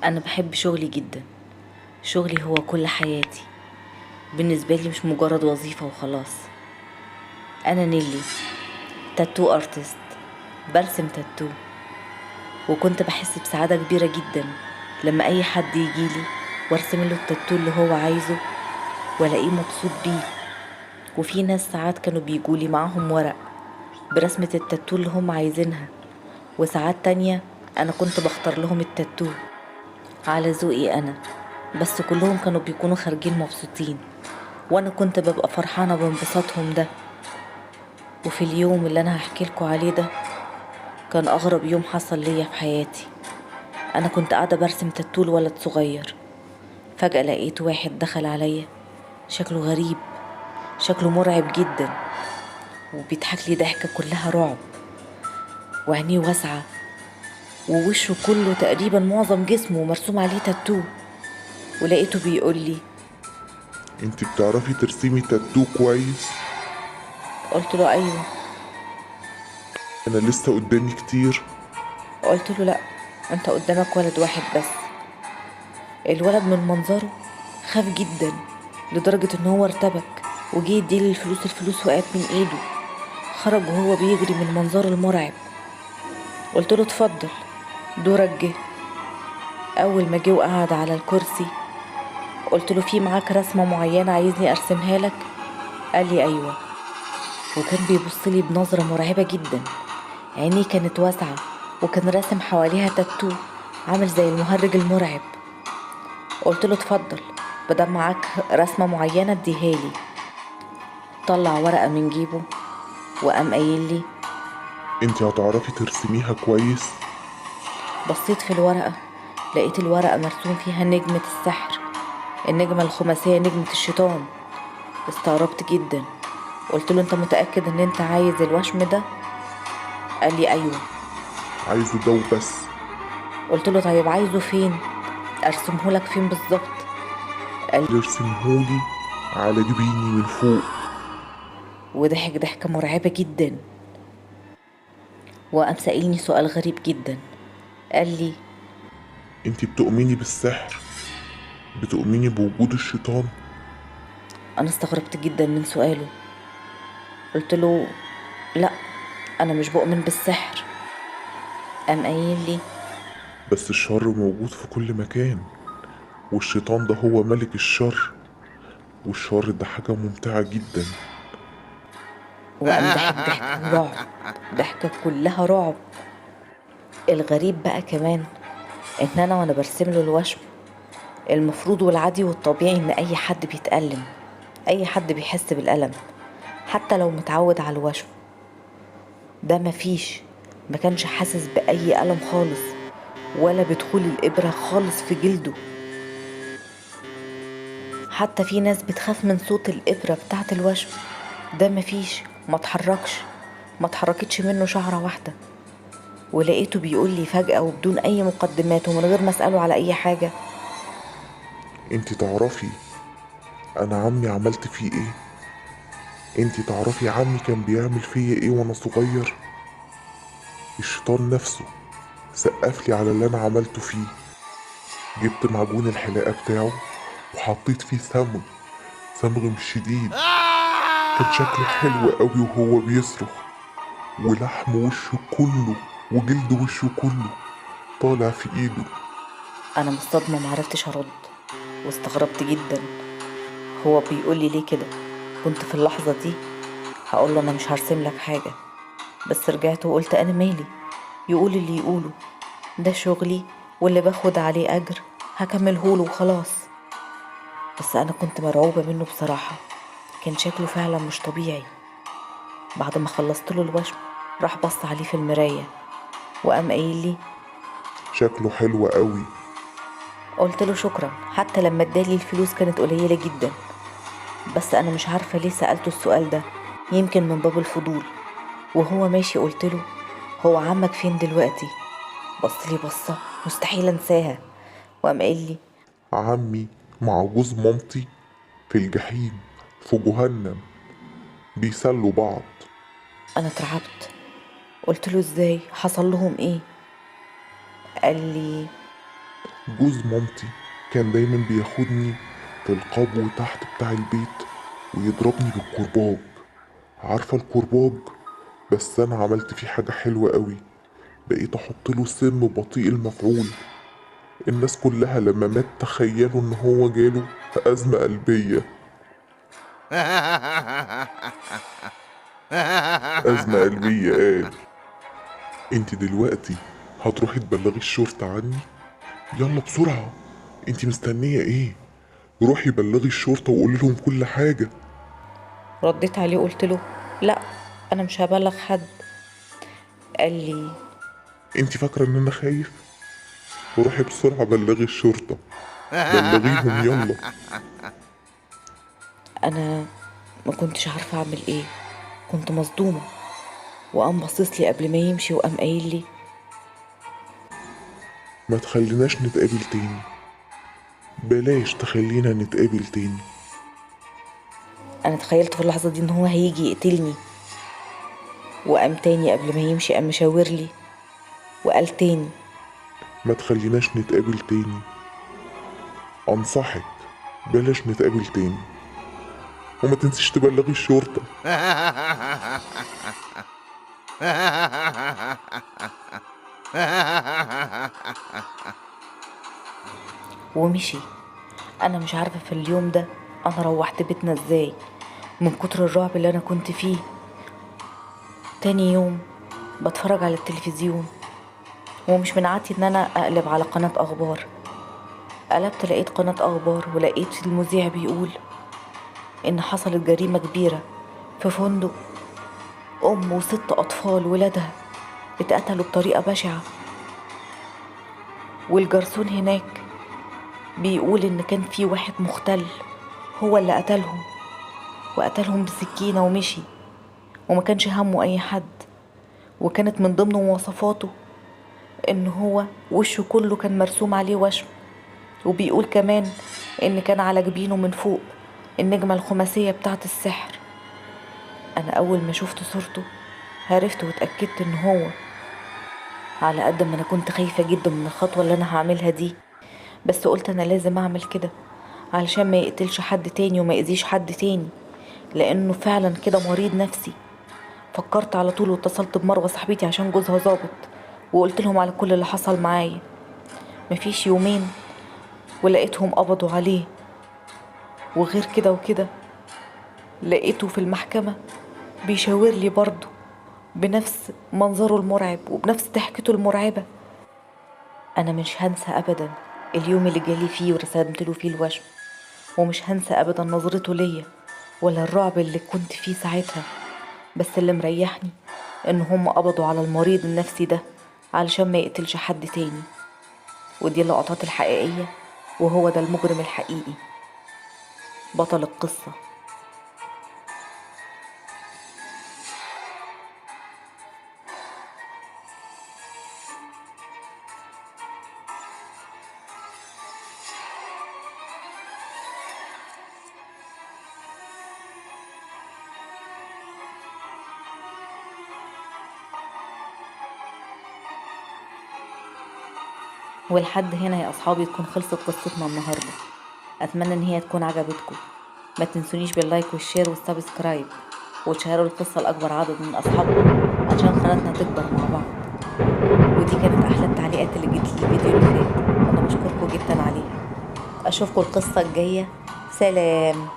أنا بحب شغلي جدا. شغلي هو كل حياتي. بالنسبة لي مش مجرد وظيفة وخلاص. أنا نيلي، تاتو ارتست، برسم تاتو. وكنت بحس بسعادة كبيرة جدا لما أي حد يجيلي وارسم له التاتو اللي هو عايزه والاقيه مبسوط بيه. وفي ناس ساعات كانوا بيجولي معاهم ورق برسمة التاتو اللي هم عايزينها، وساعات تانية أنا كنت بختار لهم التاتو على ذوقي أنا. بس كلهم كانوا بيكونوا خارجين مبسوطين، وانا كنت ببقى فرحانة بانبساطهم ده. وفي اليوم اللي انا هحكي عليه ده كان اغرب يوم حصل ليا في حياتي. انا كنت قاعدة برسم تاتو لولد صغير. فجأة لقيت واحد دخل عليا، شكله غريب، شكله مرعب جدا، وبيضحك لي ضحكة كلها رعب، وعينيه واسعة، ووشه كله تقريبا معظم جسمه مرسوم عليه تاتو. ولقيته بيقول لي. انت بتعرفي ترسمي تاتو كويس؟ قلت له ايوه. انا لسه قدامي كتير. قلت له لا، انت قدامك ولد واحد بس. الولد من منظره خاف جدا لدرجة ان هو ارتبك وجه يديلي الفلوس وقعت من ايده. خرج وهو بيجري من منظره المرعب. قلت له اتفضل، دورك جه. اول ما جه وقعد على الكرسي قلت له في معاك رسمة معينة عايزني ارسمها لك؟ قال لي ايوه. وكان بيبص لي بنظرة مرعبة جدا. عينيه كانت واسعة، وكان راسم حواليها تاتو عامل زي المهرج المرعب. قلت له اتفضل، بدل معاك رسمة معينة اديهالي. طلع ورقة من جيبه وقام قايل لي. انت هتعرفي ترسميها كويس؟ بصيت في الورقة، لقيت الورقة مرسوم فيها نجمة السحر، النجمة الخماسية، نجمة الشيطان. استغربت جدا. قلت له انت متأكد ان انت عايز الوشم ده؟ قال لي ايوه. عايزه ده وبس. قلت له طيب عايزه فين؟ ارسمه لك فين بالظبط؟ قال لي. يرسمهولي على جبيني من فوق. وضحك ضحكة مرعبة جدا، وقام سألني سؤال غريب جدا. قال لي. انت بتؤمني بالسحر؟ بتؤمني بوجود الشيطان؟ انا استغربت جدا من سؤاله. قلت له لا، انا مش بؤمن بالسحر. قام قايل لي. بس الشر موجود في كل مكان، والشيطان ده هو ملك الشر، والشر ده حاجة ممتعة جدا. وقام ضحك ضحكة رعب، ضحكة كلها رعب. الغريب بقى كمان ان انا وانا برسم له الوشم، المفروض والعادي والطبيعي ان اي حد بيتألم، اي حد بيحس بالألم حتى لو متعود على الوشم. ده مفيش، ما كانش حاسس بأي ألم خالص، ولا بدخول الإبرة خالص في جلده. حتى في ناس بتخاف من صوت الإبرة بتاعة الوشم. ده مفيش، ما اتحركتش منه شعرة واحدة. ولقيته بيقول لي فجأة وبدون أي مقدمات ومن غير ما أسأله على أي حاجة. انت تعرفي انا عمي عملت فيه ايه؟ انت تعرفي عمي كان بيعمل فيا ايه وانا صغير؟ الشيطان نفسه سقف لي على اللي انا عملته فيه. جبت معجون الحلاقة بتاعه وحطيت فيه صمغ مش شديد. كان شكله حلو قوي وهو بيصرخ، ولحم وشه كله وجلد وشه كله طالع في ايده. أنا من الصدمة معرفتش أرد، واستغربت جدا. هو بيقول لي ليه كده؟ كنت في اللحظة دي هقول له أنا مش هرسم لك حاجة، بس رجعت وقلت أنا مالي، يقول اللي يقوله، ده شغلي واللي باخد عليه أجر هكملهوله وخلاص. بس أنا كنت مرعوبة منه بصراحة، كان شكله فعلا مش طبيعي. بعد ما خلصت له الوشم راح بص عليه في المراية وقام قايل لي. شكله حلو قوي. قلت له شكرا، حتى لما ادالي الفلوس كانت قليلة جدا. بس أنا مش عارفة ليه سألته السؤال ده، يمكن من باب الفضول. وهو ماشي قلت له هو عمك فين دلوقتي؟ بص لي بصة مستحيل انساها وقام قايل لي. عمي مع جوز مامتي في الجحيم، في جهنم، بيسلوا بعض. انا اترعبت، قلت له ازاي، حصل لهم ايه؟ قال لي. جوز مامتي كان دايما بياخدني في القبو تحت بتاع البيت ويضربني بالكرباج. عارفة الكرباج؟ بس أنا عملت فيه حاجة حلوة قوي، بقيت أحط له سم بطيء المفعول. الناس كلها لما مات تخيلوا إن هو جاله أزمة قلبية. أزمة قلبية قال. انت دلوقتي هتروحي تبلغي الشرطة عني؟ يلا بسرعة، انت مستنية ايه؟ روحي بلغي الشرطة وقولي لهم كل حاجة. رديت عليه قلت له لا، انا مش هبلغ حد. قال لي انت فاكرة ان انا خايف؟ روحي بسرعة بلغي الشرطة، بلغيهم يلا. انا ما كنتش عارفه اعمل ايه، كنت مصدومه. وقام باصص لي قبل ما يمشي وقام قايل لي ما تخليناش نتقابل تاني، بلاش تخلينا نتقابل تاني. انا تخيلت في اللحظه دي ان هو هيجي يقتلني. وقام تاني قبل ما يمشي قام مشاور لي وقال تاني ما تخليناش نتقابل تاني، انصحك بلاش نتقابل تاني، وما تنسيش تبلغي الشرطة. ومشي. انا مش عارفه في اليوم ده انا روحت بيتنا ازاي من كتر الرعب اللي انا كنت فيه. تاني يوم بتفرج على التلفزيون، ومش من عادتي ان انا اقلب على قناه اخبار. قلبت لقيت قناه اخبار، ولقيت المذيع بيقول ان حصلت جريمه كبيره في فندق. ام و6 اطفال ولادها اتقتلوا بطريقه بشعه، والجرسون هناك بيقول ان كان في واحد مختل هو اللي قتلهم، وقتلهم بسكينه ومشي، وما كانش همه اي حد. وكانت من ضمن مواصفاته ان هو وشه كله كان مرسوم عليه وشم. وبيقول كمان ان كان على جبينه من فوق النجمة الخماسية بتاعة السحر. انا اول ما شفت صورته عرفت واتأكدت ان هو. على قد ما انا كنت خايفة جدا من الخطوة اللي انا هعملها دي، بس قلت انا لازم اعمل كده علشان ما يقتلش حد تاني وما يأذيش حد تاني، لانه فعلا كده مريض نفسي. فكرت على طول واتصلت بمروة صاحبتي عشان جوزها ظابط، وقلت لهم على كل اللي حصل معايا. مفيش يومين ولقيتهم قبضوا عليه. وغير كده وكده لقيته في المحكمة بيشاور لي برضه بنفس منظره المرعب وبنفس ضحكته المرعبة. أنا مش هنسى أبدا اليوم اللي جالي فيه ورسمت له فيه الوشم، ومش هنسى أبدا نظرته ليا ولا الرعب اللي كنت فيه ساعتها. بس اللي مريحني إن هم قبضوا على المريض النفسي ده علشان ما يقتلش حد تاني. ودي اللقطات الحقيقية، وهو ده المجرم الحقيقي، بطل القصة. ولحد هنا يا أصحابي تكون خلصت قصتنا النهاردة. أتمنى إن هي تكون عجبتكم. ما تنسونيش باللايك والشير والسبسكرايب، وتشيروا القصة لأكبر عدد من أصحابكم عشان قناتنا تكبر مع بعض. ودي كانت أحلى التعليقات اللي جت لي الفيديو اللي فات، أنا بشكركم جدا عليها. أشوفكم القصة الجاية. سلام.